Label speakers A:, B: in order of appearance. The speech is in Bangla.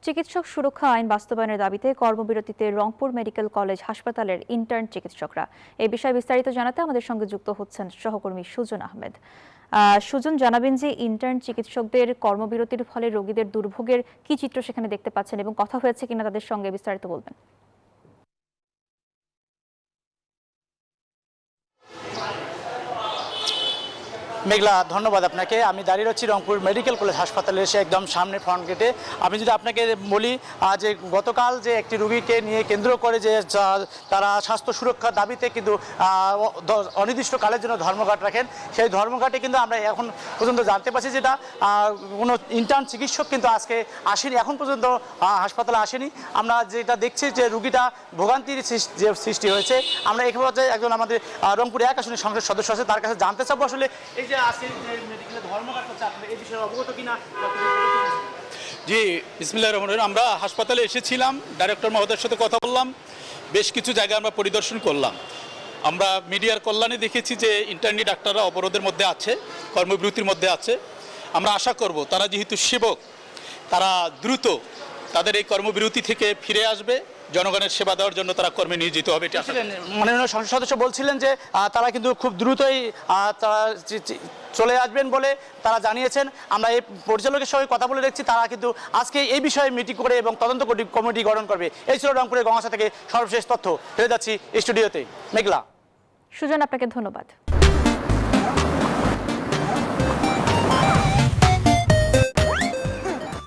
A: চিকিৎসক সুরক্ষা আইন বাস্তবায়নের দাবিতে কর্মবিরতিতে রংপুর মেডিকেল কলেজ হাসপাতালের ইন্টার্ন চিকিৎসকরা। এই বিষয়ে বিস্তারিত জানাতে আমাদের সঙ্গে যুক্ত হচ্ছেন সহকর্মী সুজন আহমেদ। সুজন, জানাবেন যে ইন্টার্ন চিকিৎসকদের কর্মবিরতির ফলে রোগীদের দুর্ভোগের কি চিত্র সেখানে দেখতে পাচ্ছেন এবং কথা হয়েছে কিনা তাদের সঙ্গে, বিস্তারিত বলবেন।
B: মেঘলা, ধন্যবাদ আপনাকে। আমি দাঁড়িয়ে রয়েছি রংপুর মেডিকেল কলেজ হাসপাতালে এসে একদম সামনে ফ্রন্ট গেটে। আমি যদি আপনাকে বলি যে গতকাল যে একটি রোগীকে নিয়ে কেন্দ্র করে যে তারা স্বাস্থ্য সুরক্ষার দাবিতে কিন্তু অনির্দিষ্টকালের জন্য ধর্মঘট রাখেন, সেই ধর্মঘটে কিন্তু আমরা এখন পর্যন্ত জানতে পারছি যেটা কোনো ইন্টার্ন চিকিৎসক কিন্তু আজকে আসেনি, এখন পর্যন্ত হাসপাতালে আসেনি। আমরা যেটা দেখছি যে রোগীটা ভোগান্তির যে সৃষ্টি হয়েছে। আমরা এখানে একজন আমাদের রংপুর 1 আসনের সংসদ সদস্য আছে, তার কাছে জানতে চাবো আসলে এই যে আজকে যে মেডিকেলে ধর্মঘট করছে আপনি এই বিষয়ে অবগত কিনা।
C: জি, বিসমিল্লাহির রহমানির রহিম। আমরা হাসপাতালে এসেছিলাম, ডাইরেক্টর মহোদয়ের সাথে কথা বললাম, বেশ কিছু জায়গা আমরা পরিদর্শন করলাম। আমরা মিডিয়ার কল্যাণে দেখেছি যে ইন্টার্নি ডাক্তাররা অবরোধের মধ্যে আছে, কর্মবিরতির মধ্যে আছে। আমরা আশা করব তারা যেহেতু সেবক, তারা দ্রুত তাদের এই কর্মবিরতি থেকে ফিরে আসবে, জনগণের সেবা দেওয়ার জন্য তারা কর্মে নিয়োজিত হবে। এটা
B: মাননীয় সংসদ সদস্য বলছিলেন যে তারা কিন্তু খুব দ্রুতই তারা চলে আসবেন বলে তারা জানিয়েছেন। আমরা এই পরিচালকের সঙ্গে কথা বলে দেখছি, তারা কিন্তু আজকে এই বিষয়ে মিটিং করে এবং তদন্ত কমিটি গঠন করবে। এই ছিল রংপুরের গঙ্গাসা থেকে সর্বশেষ তথ্য। ফিরে যাচ্ছি স্টুডিওতে। মেঘলা।
A: সুজন, আপনাকে ধন্যবাদ।